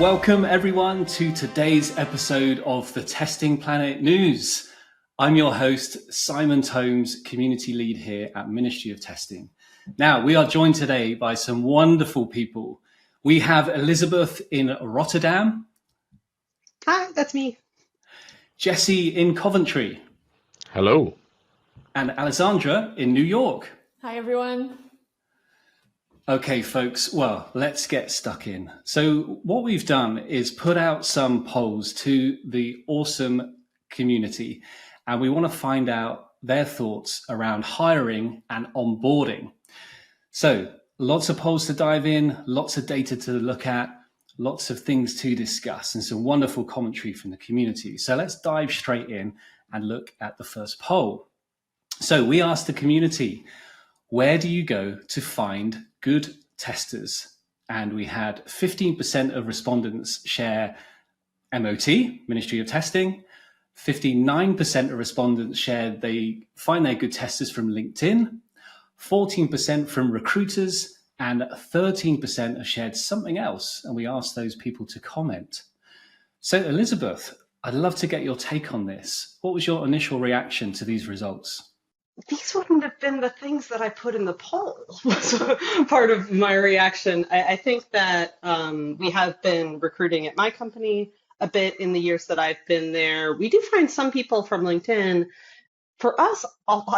Welcome everyone to today's episode of the Testing Planet News. I'm your host, Simon Tomes, Community Lead here at Ministry of Testing. Now, we are joined today by some wonderful people. We have Elizabeth in Rotterdam. Hi, that's me. Jesse in Coventry. Hello. And Alessandra in New York. Hi, everyone. Okay, folks, well, let's get stuck in. So what we've done is put out some polls to the awesome community, and we want to find out their thoughts around hiring and onboarding. So lots of polls to dive in, lots of data to look at, lots of things to discuss, and some wonderful commentary from the community. So let's dive straight in and look at the first poll. So we asked the community, where do you go to find good testers? And we had 15% of respondents share MOT, Ministry of Testing. 59% of respondents shared they find their good testers from LinkedIn. 14% from recruiters, and 13% have shared something else. And we asked those people to comment. So Elizabeth, I'd love to get your take on this. What was your initial reaction to these results? These wouldn't have been the things that I put in the poll. Was part of my reaction. I think that we have been recruiting at my company a bit in the years that I've been there. We do find some people from LinkedIn. For us,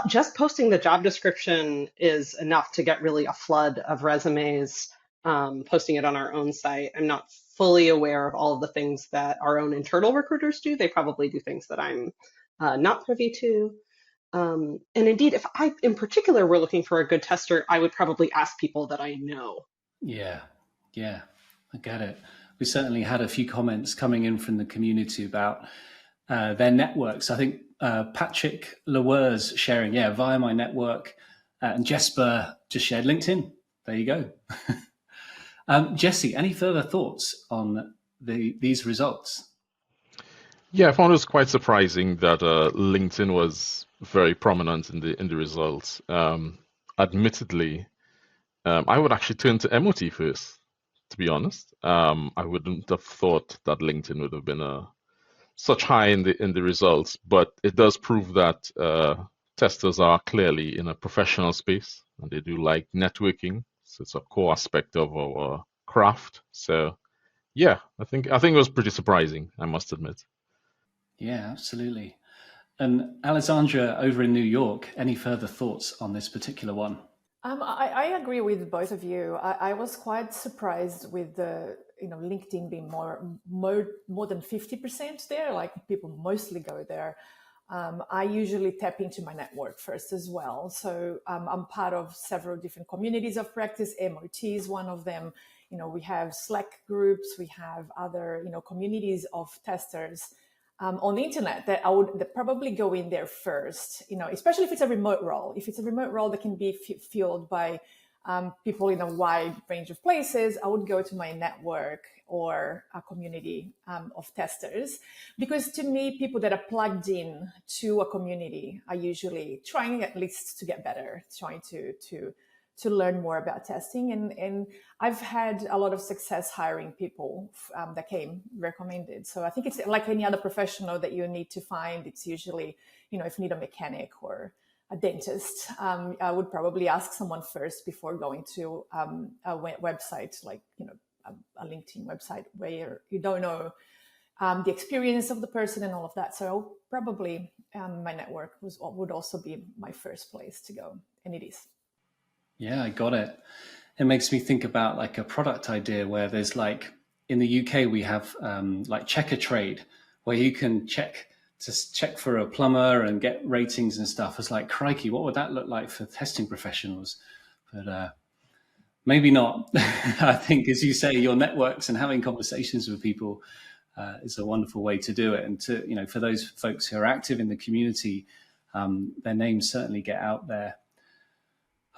just posting the job description is enough to get really a flood of resumes, posting it on our own site. I'm not fully aware of all of the things that our own internal recruiters do. They probably do things that I'm not privy to. And indeed, if I, in particular, were looking for a good tester, I would probably ask people that I know. Yeah, I get it. We certainly had a few comments coming in from the community about their networks. I think Patrick Lewers sharing, via my network, and Jesper just shared LinkedIn. There you go. Jesse, any further thoughts on these results? Yeah, I found it was quite surprising that LinkedIn was very prominent in the results. Admittedly, I would actually turn to MOT first, to be honest. I wouldn't have thought that LinkedIn would have been such high in the results, but it does prove that testers are clearly in a professional space and they do like networking. So it's a core aspect of our craft. So yeah, I think it was pretty surprising, I must admit. Yeah, absolutely. And Alessandra over in New York, any further thoughts on this particular one? I agree with both of you. I was quite surprised with the LinkedIn being more than 50% there. Like people mostly go there. I usually tap into my network first as well. So I'm part of several different communities of practice. MOT is one of them. We have Slack groups. We have other communities of testers on the internet that I would probably go in there first, especially if it's a remote role. If it's a remote role that can be filled by people in a wide range of places, I would go to my network or a community of testers, because to me, people that are plugged in to a community are usually trying at least to get better, trying to learn more about testing. And I've had a lot of success hiring people that came recommended. So I think it's like any other professional that you need to find. It's usually, if you need a mechanic or a dentist, I would probably ask someone first before going to a website like, a LinkedIn website where you don't know the experience of the person and all of that. So probably my network would also be my first place to go, and it is. Yeah, I got it. It makes me think about like a product idea where there's like, in the UK, we have like check a trade, where you can check for a plumber and get ratings and stuff. It's like, crikey, what would that look like for testing professionals? But maybe not. I think, as you say, your networks and having conversations with people is a wonderful way to do it. And to, for those folks who are active in the community, their names certainly get out there.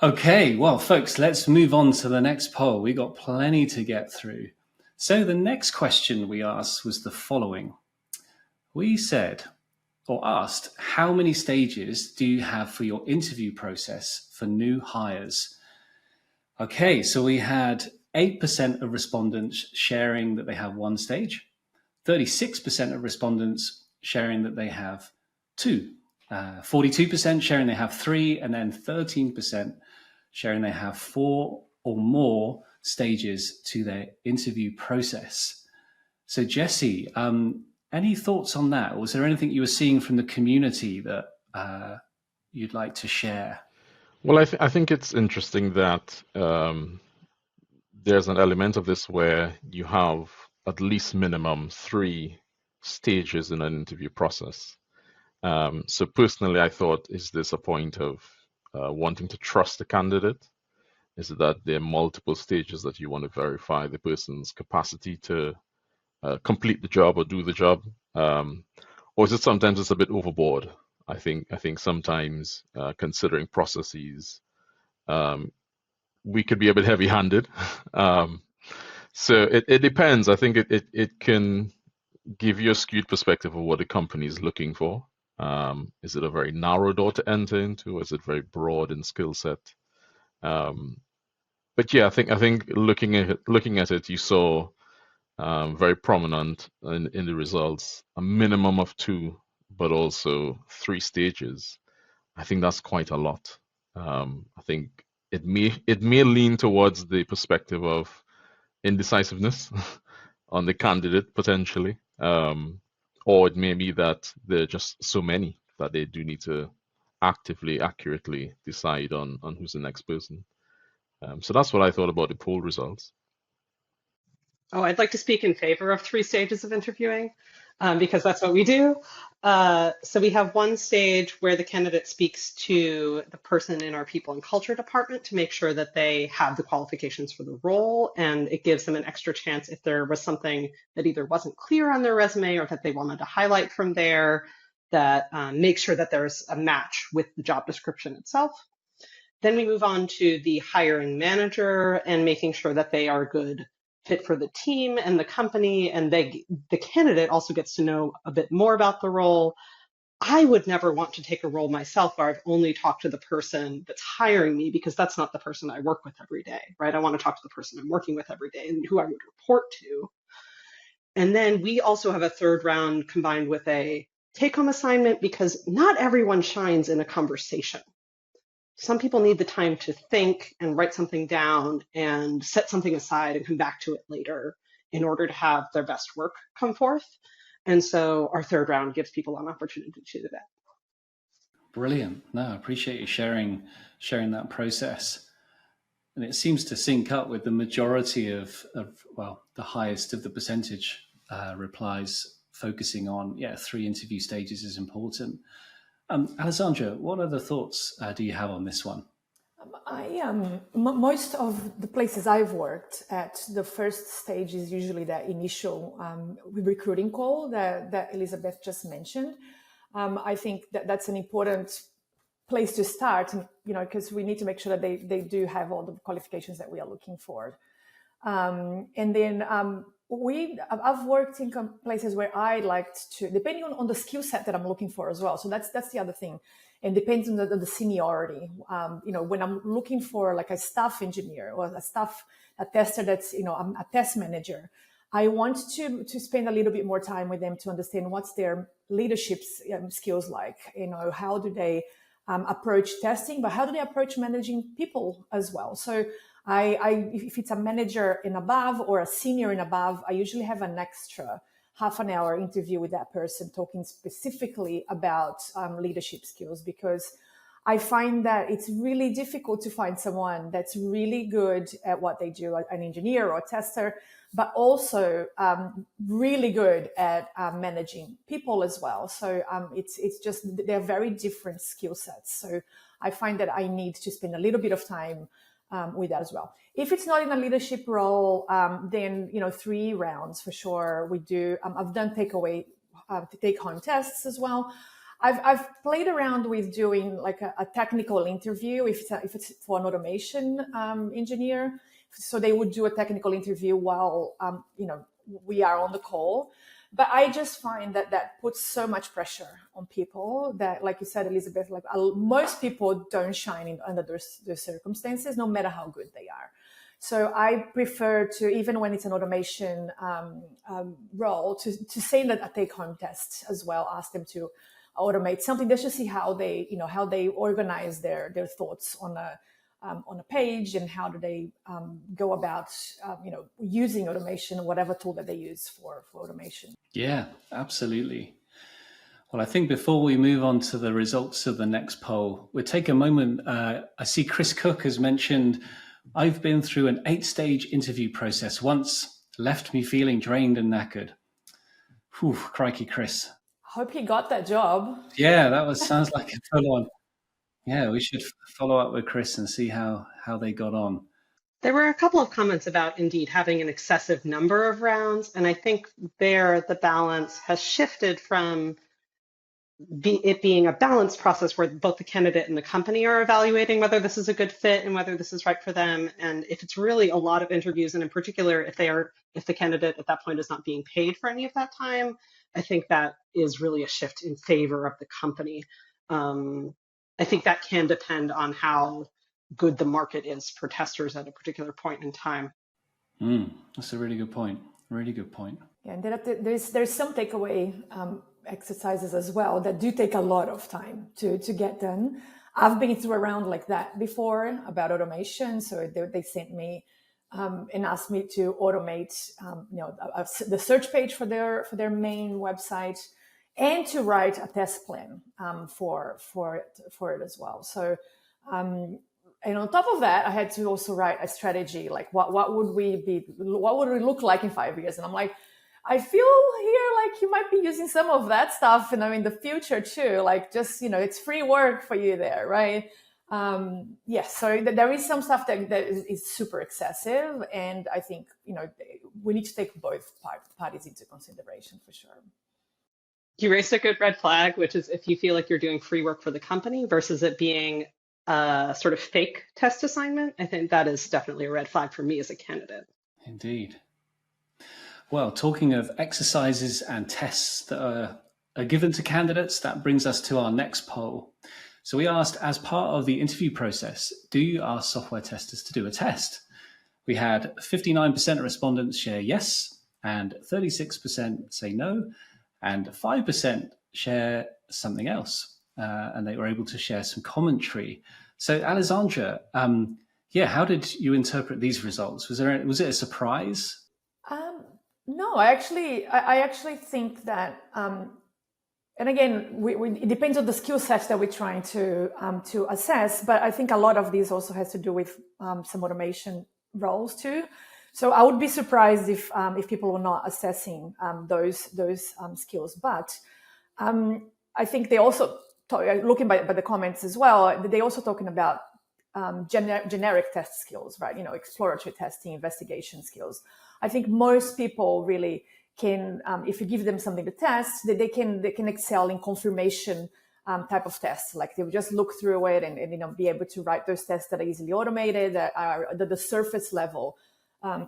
Okay, well, folks, let's move on to the next poll. We got plenty to get through. So the next question we asked was the following. We said, or asked, how many stages do you have for your interview process for new hires? Okay, so we had 8% of respondents sharing that they have one stage, 36% of respondents sharing that they have two, 42% sharing they have three, and then 13% sharing they have four or more stages to their interview process. So Jesse, any thoughts on that? Was there anything you were seeing from the community that you'd like to share? Well, I think it's interesting that there's an element of this where you have at least minimum 3 stages in an interview process. So personally, I thought, is this a point of wanting to trust the candidate? Is it that there are multiple stages that you want to verify the person's capacity to complete the job or do the job? Or is it sometimes it's a bit overboard? I think sometimes considering processes, we could be a bit heavy-handed. So it depends. I think it can give you a skewed perspective of what the company is looking for. Is it a very narrow door to enter into? Or is it very broad in skill set? But yeah, I think looking at it, you saw very prominent in the results a minimum of 2, but also 3 stages. I think that's quite a lot. I think it may lean towards the perspective of indecisiveness on the candidate potentially, or it may be that there are just so many that they do need to accurately decide on who's the next person. So that's what I thought about the poll results. Oh, I'd like to speak in favor of 3 stages of interviewing because that's what we do. So we have one stage where the candidate speaks to the person in our people and culture department to make sure that they have the qualifications for the role, and it gives them an extra chance if there was something that either wasn't clear on their resume or that they wanted to highlight from there, that make sure that there's a match with the job description itself. Then we move on to the hiring manager and making sure that they are a good fit for the team and the company, and the candidate also gets to know a bit more about the role. I would never want to take a role myself where I've only talked to the person that's hiring me, because that's not the person I work with every day, right? I want to talk to the person I'm working with every day and who I would report to. And then we also have a 3rd round combined with a take-home assignment, because not everyone shines in a conversation. Some people need the time to think and write something down and set something aside and come back to it later in order to have their best work come forth. And so our 3rd round gives people an opportunity to do that. Brilliant. No, I appreciate you sharing that process. And it seems to sync up with the majority of the highest of the percentage replies focusing on, 3 interview stages is important. Alessandra, what other thoughts do you have on this one? Most of the places I've worked at, the first stage is usually that initial recruiting call that Elizabeth just mentioned. I think that's an important place to start, because we need to make sure that they do have all the qualifications that we are looking for. And then I've worked in places where I liked to, depending on the skill set that I'm looking for as well. So that's the other thing. And depends on the seniority. When I'm looking for like a staff engineer or a tester that's, I'm a test manager, I want to spend a little bit more time with them to understand what's their leadership skills like. How do they approach testing, but how do they approach managing people as well? So if it's a manager and above or a senior and above, I usually have an extra half an hour interview with that person talking specifically about leadership skills, because I find that it's really difficult to find someone that's really good at what they do, an engineer or a tester, but also really good at managing people as well. So it's just, they're very different skill sets. So I find that I need to spend a little bit of time with that as well. If it's not in a leadership role, then 3 rounds for sure. We do. I've done take-home tests as well. I've played around with doing like a technical interview if it's for an automation engineer. So they would do a technical interview while we are on the call. But I just find that puts so much pressure on people that, like you said, Elizabeth, like most people don't shine under those circumstances, no matter how good they are. So I prefer to, even when it's an automation role, to send a take-home test as well. Ask them to automate something just to see how they organize their thoughts on a page, and how do they go about using automation, whatever tool that they use for automation. Yeah, absolutely. Well, I think before we move on to the results of the next poll, we'll take a moment. I see Chris Cook has mentioned, I've been through an 8-stage interview process once, left me feeling drained and knackered. Whew, crikey, Chris. Hope he got that job. Yeah, sounds like a full on. Yeah, we should follow up with Chris and see how they got on. There were a couple of comments about Indeed having an excessive number of rounds, and I think there the balance has shifted from it being a balanced process where both the candidate and the company are evaluating whether this is a good fit and whether this is right for them. And if it's really a lot of interviews, and in particular, if the candidate at that point is not being paid for any of that time, I think that is really a shift in favor of the company. I think that can depend on how good the market is for testers at a particular point in time. That's a really good point. Really good point. Yeah, and there's some takeaway exercises as well that do take a lot of time to get done. I've been through a round like that before about automation. So they sent me and asked me to automate the search page for their main website, and to write a test plan for it as well. So and on top of that, I had to also write a strategy, like what would we look like in 5 years? And I'm like, I feel here like you might be using some of that stuff in the future too. Like, just, it's free work for you there, right? Yes, so there is some stuff that is super excessive. And I think, we need to take both parties into consideration for sure. You raised a good red flag, which is if you feel like you're doing free work for the company versus it being a sort of fake test assignment. I think that is definitely a red flag for me as a candidate. Indeed. Well, talking of exercises and tests that are given to candidates, that brings us to our next poll. So we asked, as part of the interview process, do you ask software testers to do a test? We had 59% of respondents share yes, and 36% say no, and 5% share something else. And they were able to share some commentary. So Alessandra, how did you interpret these results? Was it a surprise? No, I actually think that, and again, it depends on the skill sets that we're trying to assess. But I think a lot of these also has to do with some automation roles too. So I would be surprised if people were not assessing those skills. But I think they also looking by the comments as well. They also talking about generic test skills, right? Exploratory testing, investigation skills. I think most people really can, if you give them something to test, they can excel in confirmation type of tests. Like they will just look through it and be able to write those tests that are easily automated, that are the surface level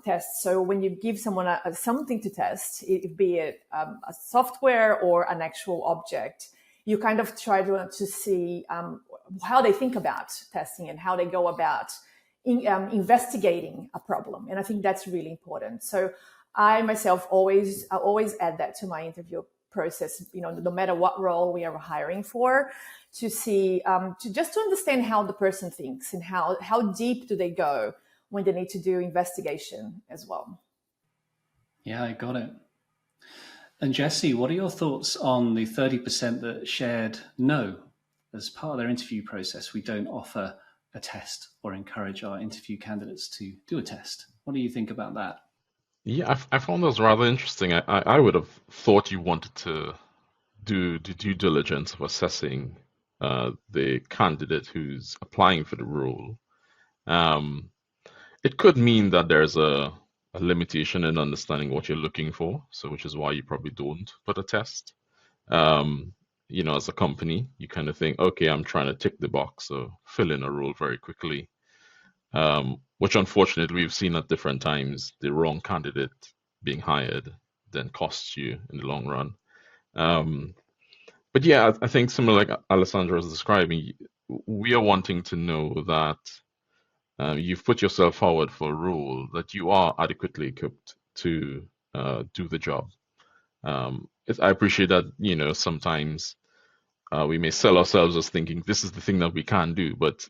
tests. So when you give someone something to test, be it a software or an actual object, you kind of try to see how they think about testing and how they go about investigating a problem. And I think that's really important. So I myself always add that to my interview process, no matter what role we are hiring for, to see, to understand how the person thinks and how deep do they go when they need to do investigation as well. Yeah, I got it. And Jesse, what are your thoughts on the 30% that shared no? As part of their interview process, we don't offer a test or encourage our interview candidates to do a test. What do you think about that? Yeah, I found those rather interesting. I would have thought you wanted to do the due diligence of assessing the candidate who's applying for the role. It could mean that there's a limitation in understanding what you're looking for, so which is why you probably don't put a test. As a company, you kind of think, okay, I'm trying to tick the box, so fill in a role very quickly, which unfortunately we've seen at different times, the wrong candidate being hired then costs you in the long run. But yeah, I think similar like Alessandra was describing, we are wanting to know that You've put yourself forward for a role that you are adequately equipped to do the job. I appreciate that, sometimes we may sell ourselves as thinking this is the thing that we can do, but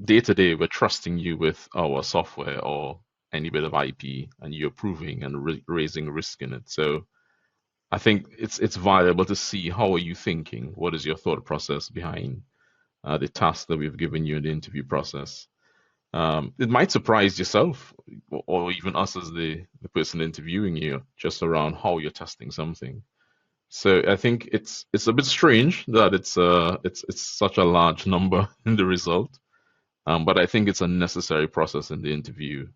day to day, we're trusting you with our software or any bit of IP, and you're proving and raising risk in it. So I think it's valuable to see how are you thinking, what is your thought process behind the task that we've given you in the interview process. It might surprise yourself or even us as the person interviewing you just around how you're testing something. So I think it's a bit strange that it's such a large number in the result, but I think it's a necessary process in the interview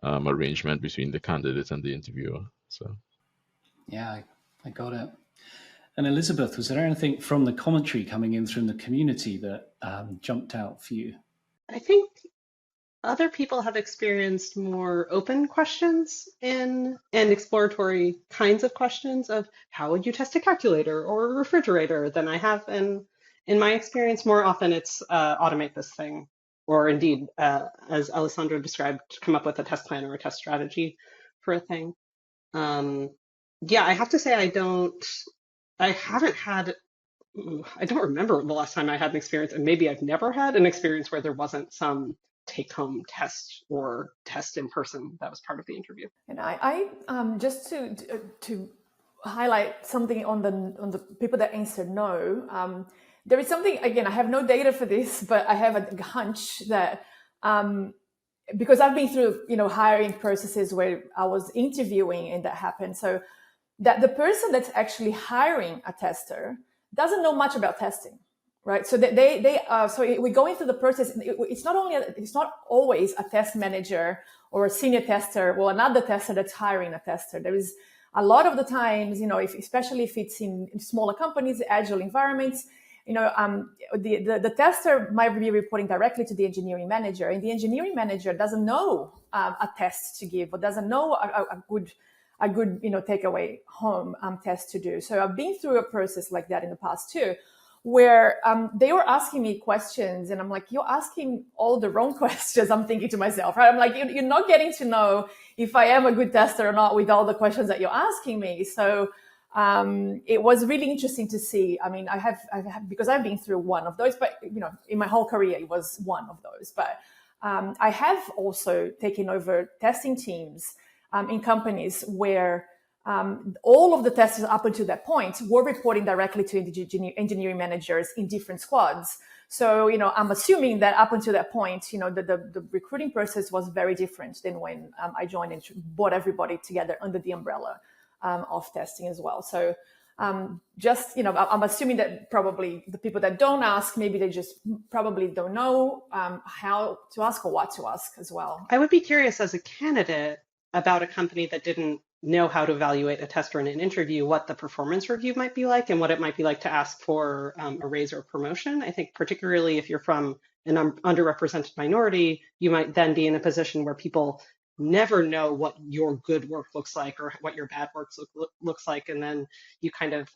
arrangement between the candidate and the interviewer. So yeah, I got it. And Elizabeth, was there anything from the commentary coming in from the community that jumped out for you? I think other people have experienced more open questions and exploratory kinds of questions of how would you test a calculator or a refrigerator than I have. And in my experience, more often it's automate this thing, or indeed, as Alessandra described, come up with a test plan or a test strategy for a thing. Yeah, I have to say I don't remember the last time I had an experience, and maybe I've never had an experience where there wasn't some take-home test or test in person that was part of the interview. And I just to highlight something on the people that answered no. There is something, again, I have no data for this, but I have a hunch that because I've been through hiring processes where I was interviewing and that happened, so that the person that's actually hiring a tester doesn't know much about testing. Right, so so we're going through the process. It's not always a test manager or a senior tester or another tester that's hiring a tester. There is a lot of the times, especially if it's in smaller companies, agile environments, the tester might be reporting directly to the engineering manager, and the engineering manager doesn't know a test to give or doesn't know a good takeaway home test to do. So I've been through a process like that in the past too, where they were asking me questions, and I'm like, you're asking all the wrong questions. I'm thinking to myself, right? I'm like, you're not getting to know if I am a good tester or not with all the questions that you're asking me. So it was really interesting to see. I mean, I have because I've been through one of those, but in my whole career, it was one of those. But I have also taken over testing teams in companies where all of the testers up until that point were reporting directly to engineering managers in different squads. So, I'm assuming that up until that point, the recruiting process was very different than when I joined and brought everybody together under the umbrella of testing as well. So I'm assuming that probably the people that don't ask, maybe they just probably don't know how to ask or what to ask as well. I would be curious as a candidate about a company that didn't know how to evaluate a tester in an interview, what the performance review might be like and what it might be like to ask for a raise or a promotion. I think particularly if you're from an underrepresented minority, you might then be in a position where people never know what your good work looks like or what your bad work looks like. And then you kind of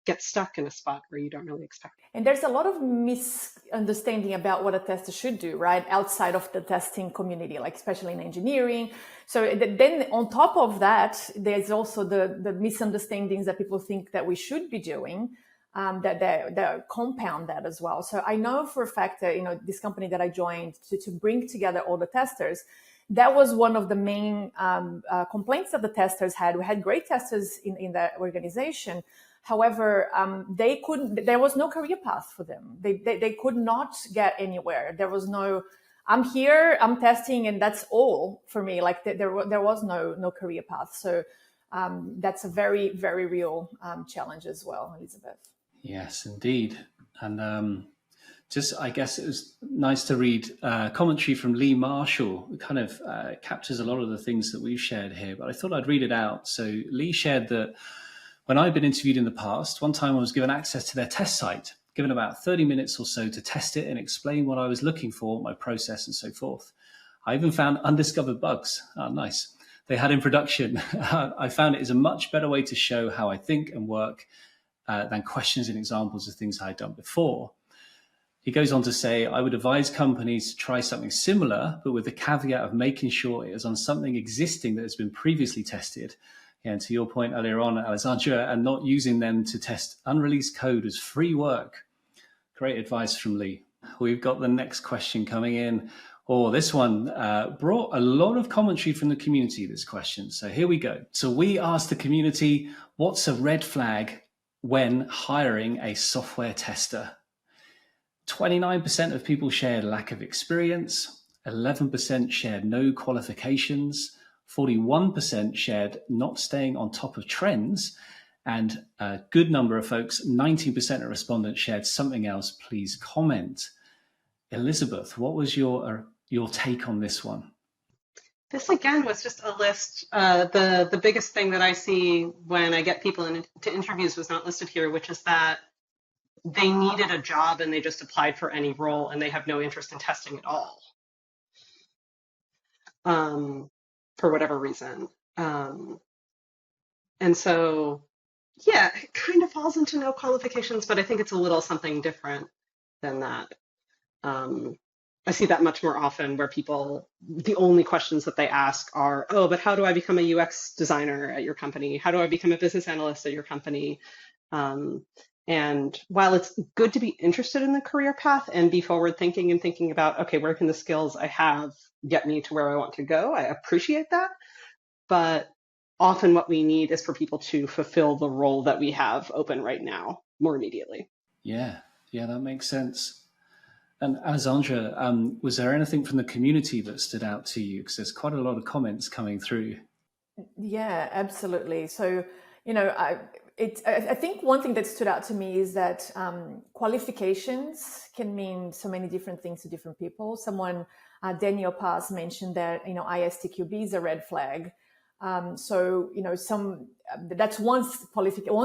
get stuck in a spot where you don't really expect it. And there's a lot of misunderstanding about what a tester should do, right? Outside of the testing community, like especially in engineering. So then on top of that, there's also the misunderstandings that people think that we should be doing that compound that as well. So I know for a fact that, this company that I joined to bring together all the testers, that was one of the main complaints that the testers had. We had great testers in that organization. However, there was no career path for them. They could not get anywhere. There was no, I'm here, I'm testing, and that's all for me. Like there was no career path. So that's a very, very real challenge as well, Elizabeth. Yes, indeed. And I guess it was nice to read commentary from Lee Marshall. It kind of captures a lot of the things that we've shared here, but I thought I'd read it out. So Lee shared that when I'd been interviewed in the past, one time I was given access to their test site, given about 30 minutes or so to test it and explain what I was looking for, my process and so forth. I even found undiscovered bugs. Oh, nice. They had in production. I found it is a much better way to show how I think and work than questions and examples of things I had done before. He goes on to say, I would advise companies to try something similar, but with the caveat of making sure it is on something existing that has been previously tested. And to your point earlier on, Alessandra, and not using them to test unreleased code as free work. Great advice from Lee. We've got the next question coming in. Oh, this one brought a lot of commentary from the community, this question. So here we go. So we asked the community, what's a red flag when hiring a software tester? 29% of people shared lack of experience, 11% shared no qualifications, 41% shared not staying on top of trends, and a good number of folks, 19% of respondents shared something else. Please comment. Elizabeth, what was your take on this one? This again was just a list. The biggest thing that I see when I get people into interviews was not listed here, which is that they needed a job and they just applied for any role and they have no interest in testing at all, for whatever reason. And so, yeah, it kind of falls into no qualifications, but I think it's a little something different than that. I see that much more often where people, the only questions that they ask are, oh, but how do I become a UX designer at your company? How do I become a business analyst at your company? And while it's good to be interested in the career path and be forward thinking and thinking about, okay, where can the skills I have get me to where I want to go? I appreciate that. But often what we need is for people to fulfill the role that we have open right now more immediately. Yeah, that makes sense. And Alessandra, was there anything from the community that stood out to you? Because there's quite a lot of comments coming through. Yeah, absolutely. So, I think one thing that stood out to me is that qualifications can mean so many different things to different people. Someone, Daniel Paz, mentioned that, ISTQB is a red flag. So, that's one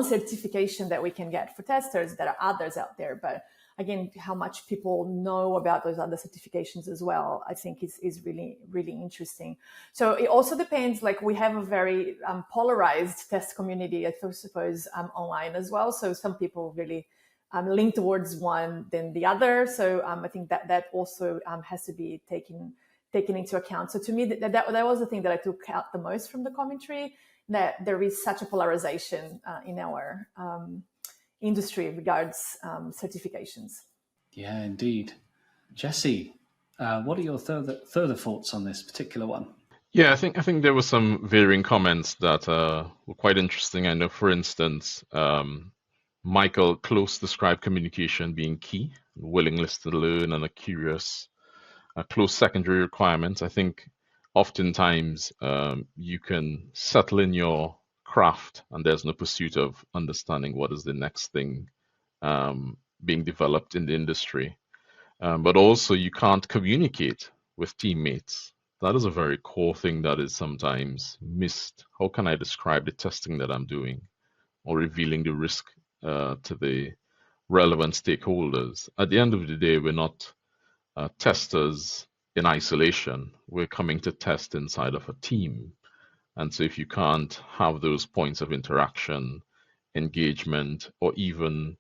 certification that we can get for testers. There are others out there, but again, how much people know about those other certifications as well, I think is really, really interesting. So it also depends, like we have a very polarized test community, I suppose, online as well. So some people really lean towards one than the other. So I think that also has to be taken into account. So to me, that was the thing that I took out the most from the commentary, that there is such a polarization in our industry regards certifications. Yeah, indeed. Jesse, what are your further thoughts on this particular one? Yeah, I think there were some varying comments that were quite interesting. I know, for instance, Michael Close described communication being key, willingness to learn, and a curious, close secondary requirements. I think oftentimes you can settle in your craft and there's no pursuit of understanding what is the next thing being developed in the industry. But also you can't communicate with teammates. That is a very core thing that is sometimes missed. How can I describe the testing that I'm doing or revealing the risk to the relevant stakeholders? At the end of the day, we're not testers in isolation. We're coming to test inside of a team. And so if you can't have those points of interaction, engagement, or even,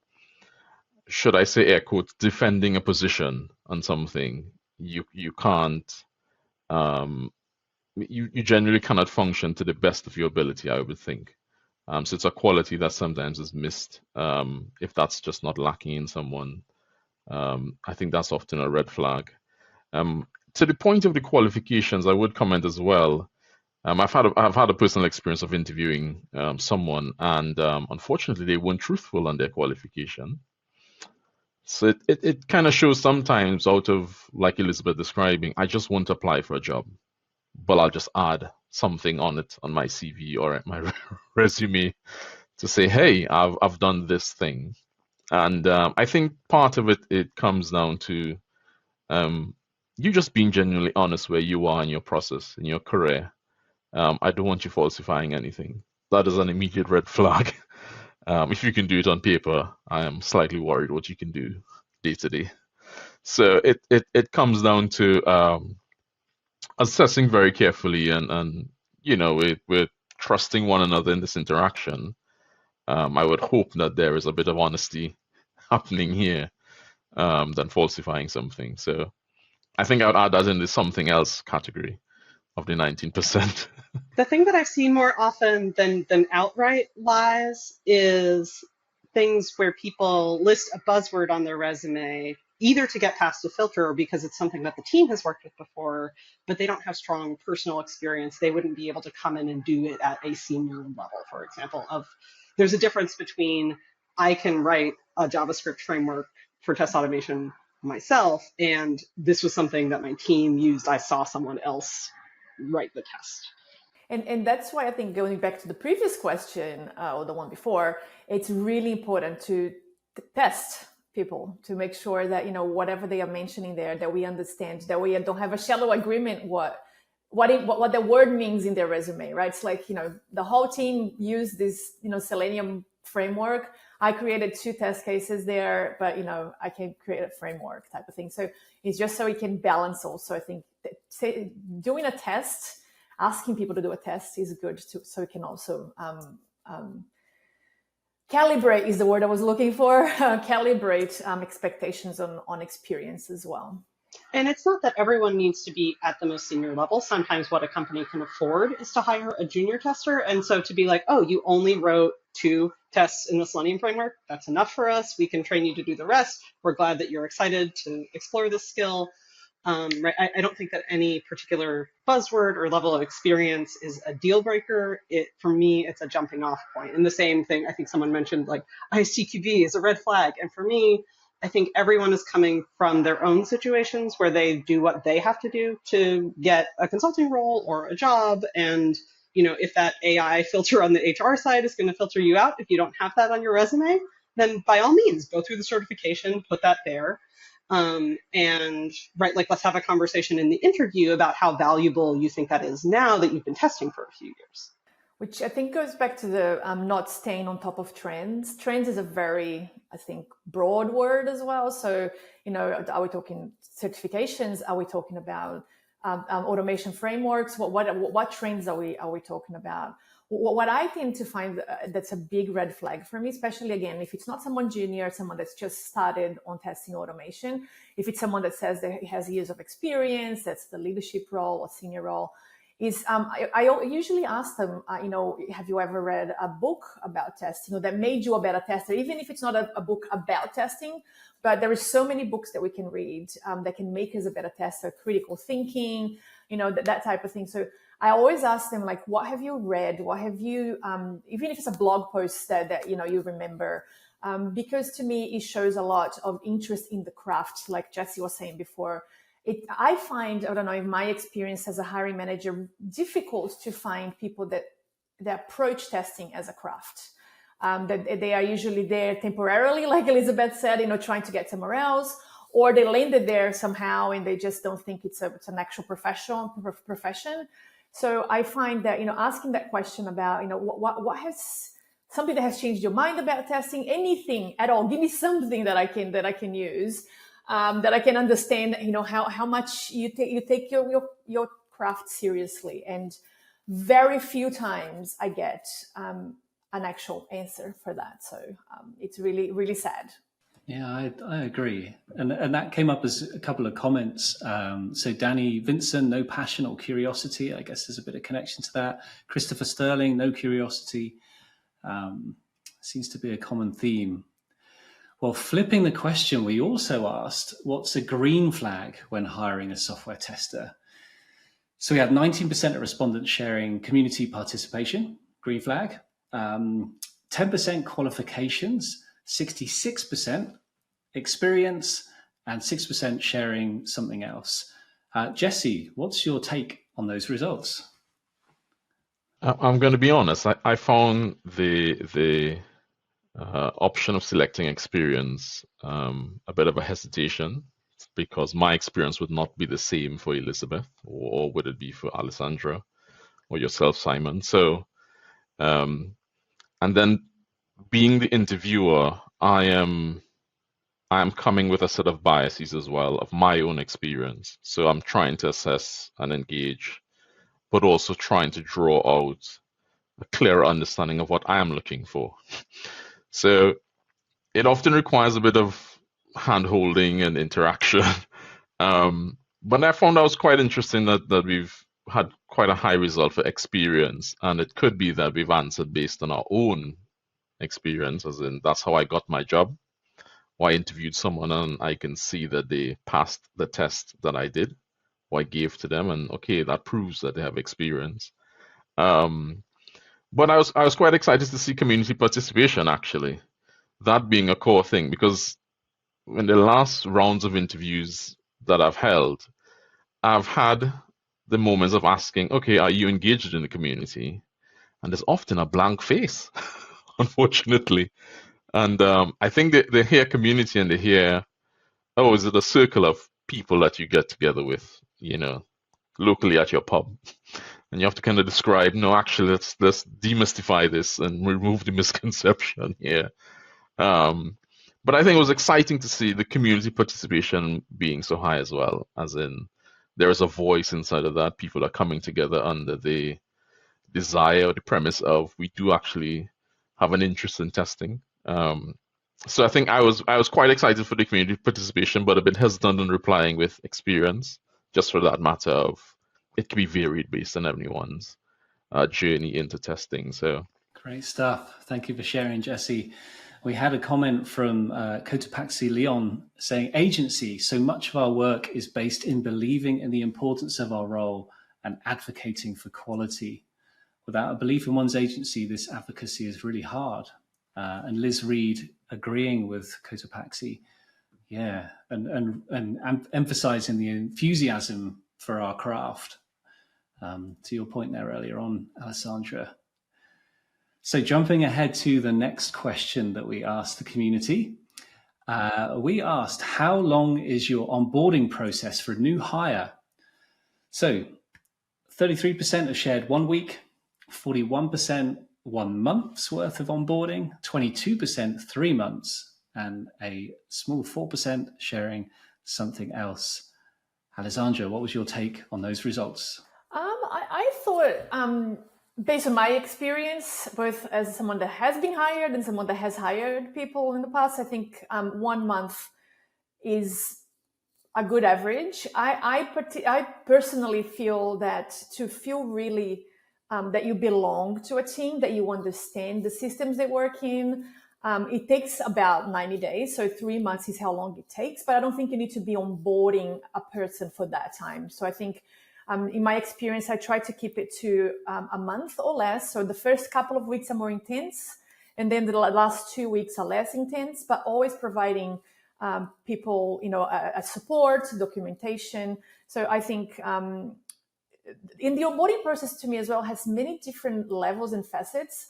should I say, air quotes, defending a position on something, you can't, you generally cannot function to the best of your ability, I would think. So it's a quality that sometimes is missed. If that's just not lacking in someone, I think that's often a red flag. To the point of the qualifications, I would comment as well. I've had a personal experience of interviewing someone, and unfortunately, they weren't truthful on their qualification. So it kind of shows sometimes out of, like Elizabeth describing, I just won't apply for a job, but I'll just add something on it on my CV or my resume to say, hey, I've done this thing. And I think part of it comes down to you just being genuinely honest where you are in your process, in your career. I don't want you falsifying anything. That is an immediate red flag. If you can do it on paper, I am slightly worried what you can do day to day. So it comes down to assessing very carefully and we're trusting one another in this interaction. I would hope that there is a bit of honesty happening here. than falsifying something. So I think I would add that in the something else category of the 19%. The thing that I've seen more often than outright lies is things where people list a buzzword on their resume, either to get past a filter or because it's something that the team has worked with before, but they don't have strong personal experience. They wouldn't be able to come in and do it at a senior level, for example. There's a difference between I can write a JavaScript framework for test automation myself, and this was something that my team used. I saw someone else write the test. And that's why I think, going back to the previous question, or the one before, it's really important to test people to make sure that, whatever they are mentioning there, that we understand, that we don't have a shallow agreement what the word means in their resume, right? It's like, the whole team used this, Selenium framework. I created 2 test cases there, but, I can create a framework type of thing. So it's just so we can balance also. I think doing a test, asking people to do a test is good too, so we can also calibrate is the word I was looking for, calibrate expectations on experience as well. And it's not that everyone needs to be at the most senior level. Sometimes what a company can afford is to hire a junior tester. And so to be like, oh, you only wrote 2 tests in the Selenium framework, that's enough for us. We can train you to do the rest. We're glad that you're excited to explore this skill. Right? I don't think that any particular buzzword or level of experience is a deal breaker. For me, it's a jumping off point. And the same thing, I think someone mentioned, like, ICQB is a red flag. And for me, I think everyone is coming from their own situations where they do what they have to do to get a consulting role or a job. And, if that AI filter on the HR side is going to filter you out, if you don't have that on your resume, then by all means, go through the certification, put that there. And right, like, let's have a conversation in the interview about how valuable you think that is now that you've been testing for a few years. Which I think goes back to the not staying on top of trends. Trends is a very, I think, broad word as well. So, are we talking certifications? Are we talking about automation frameworks? What trends are we talking about? What I tend to find that's a big red flag for me, especially, again, if it's not someone junior, someone that's just started on testing automation, if it's someone that says that he has years of experience, that's the leadership role or senior role, is I usually ask them, have you ever read a book about testing, that made you a better tester, even if it's not a book about testing, but there is so many books that we can read that can make us a better tester, critical thinking, that type of thing. So I always ask them, like, what have you read? What have you, even if it's a blog post that you remember, because to me, it shows a lot of interest in the craft, like Jesse was saying before. I find, I don't know, in my experience as a hiring manager, difficult to find people that approach testing as a craft. That they are usually there temporarily, like Elizabeth said, trying to get somewhere else, or they landed there somehow and they just don't think it's an actual profession. So I find that, asking that question about, what has something that has changed your mind about testing, anything at all, give me something that I can use, that I can understand, how much you take your craft seriously. And very few times I get an actual answer for that. So it's really, really sad. Yeah, I agree. And that came up as a couple of comments. So Danny Vincent, no passion or curiosity. I guess there's a bit of connection to that. Christopher Sterling, no curiosity. Seems to be a common theme. Well, flipping the question, we also asked, what's a green flag when hiring a software tester? So we had 19% of respondents sharing community participation, green flag, 10% qualifications, 66% experience, and 6% sharing something else. Jesse, what's your take on those results? I'm going to be honest. I found the option of selecting experience a bit of a hesitation, because my experience would not be the same for Elizabeth, or would it be for Alessandra or yourself, Simon? So, and then being the interviewer, I am coming with a set of biases as well of my own experience. So I'm trying to assess and engage, but also trying to draw out a clearer understanding of what I am looking for. So it often requires a bit of hand-holding and interaction. But I found that was quite interesting that we've had quite a high result for experience, and it could be that we've answered based on our own experience, as in that's how I got my job. Or I interviewed someone and I can see that they passed the test that I did, or I gave to them, and okay, that proves that they have experience. Um, but I was quite excited to see community participation, actually, that being a core thing, because in the last rounds of interviews that I've held, I've had the moments of asking, okay, are you engaged in the community? And there's often a blank face, unfortunately. And I think they hear community and they hear, oh, is it a circle of people that you get together with, locally at your pub? And you have to kind of describe, no, actually, let's demystify this and remove the misconception here. But I think it was exciting to see the community participation being so high as well, as in there is a voice inside of that. People are coming together under the desire or the premise of we do actually have an interest in testing. So I think I was quite excited for the community participation, but a bit hesitant in replying with experience, just for that matter of it can be varied based on everyone's journey into testing. So great stuff. Thank you for sharing, Jesse. We had a comment from Cotopaxi Leon saying, agency, so much of our work is based in believing in the importance of our role and advocating for quality. Without a belief in one's agency, this advocacy is really hard. And Liz Reed agreeing with Cotopaxi, yeah, and emphasizing the enthusiasm for our craft. To your point there earlier on, Alessandra. So jumping ahead to the next question that we asked the community, we asked, how long is your onboarding process for a new hire? So 33% have shared 1 week, 41% 1 month's worth of onboarding, 22% 3 months, and a small 4% sharing something else. Alessandra, what was your take on those results? I thought, based on my experience, both as someone that has been hired and someone that has hired people in the past, I think 1 month is a good average. I personally feel that to feel really that you belong to a team, that you understand the systems they work in, it takes about 90 days. So 3 months is how long it takes, but I don't think you need to be onboarding a person for that time. So I think in my experience, I try to keep it to a month or less. So the first couple of weeks are more intense, and then the last 2 weeks are less intense, but always providing people, a support, documentation. So I think in the onboarding process, to me as well, has many different levels and facets.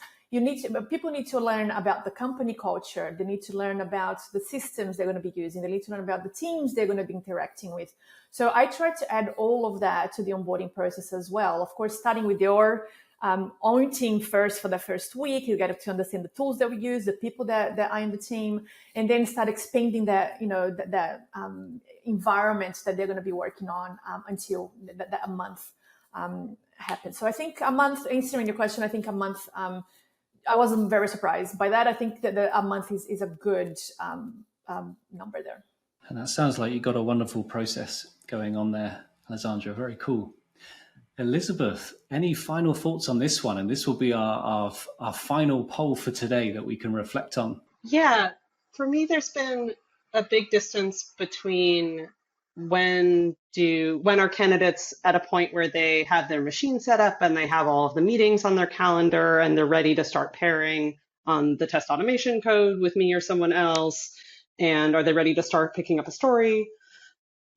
People need to learn about the company culture. They need to learn about the systems they're going to be using. They need to learn about the teams they're going to be interacting with. So I try to add all of that to the onboarding process as well. Of course, starting with your own team first for the first week, you get to understand the tools that we use, the people that are in the team, and then start expanding that, that environment that they're going to be working on until that a month happens. So I think a month, answering your question, I think a month, I wasn't very surprised by that. I think that a month is a good number there. And that sounds like you got a wonderful process going on there, Alessandra. Very cool. Elizabeth, any final thoughts on this one? And this will be our final poll for today that we can reflect on. Yeah, for me, there's been a big distance between when are candidates at a point where they have their machine set up and they have all of the meetings on their calendar and they're ready to start pairing on the test automation code with me or someone else, and are they ready to start picking up a story?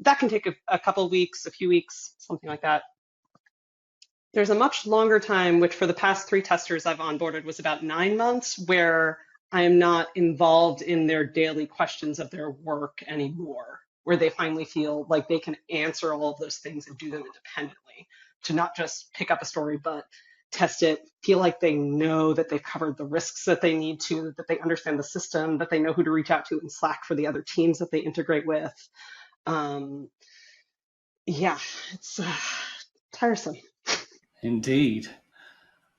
That can take a couple of weeks, a few weeks, something like that. There's a much longer time, which for the past 3 testers I've onboarded was about 9 months, where I am not involved in their daily questions of their work anymore, where they finally feel like they can answer all of those things and do them independently, to not just pick up a story, but test it, feel like they know that they've covered the risks that they need to, that they understand the system, that they know who to reach out to in Slack for the other teams that they integrate with. Yeah, it's tiresome. Indeed.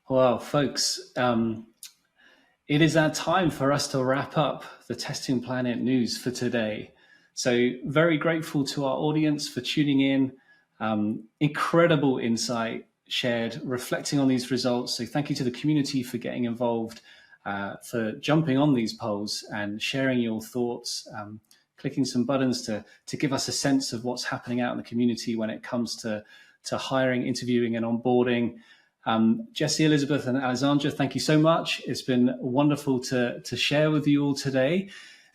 Well, folks, it is that time for us to wrap up the Testing Planet news for today. So very grateful to our audience for tuning in. Incredible insight shared, reflecting on these results. So thank you to the community for getting involved, for jumping on these polls and sharing your thoughts, clicking some buttons to give us a sense of what's happening out in the community when it comes to hiring, interviewing, and onboarding. Jesse, Elizabeth, and Alessandra, thank you so much. It's been wonderful to share with you all today.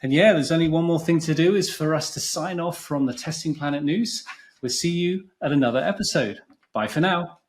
And yeah, there's only one more thing to do, is for us to sign off from the Testing Planet News. We'll see you at another episode. Bye for now.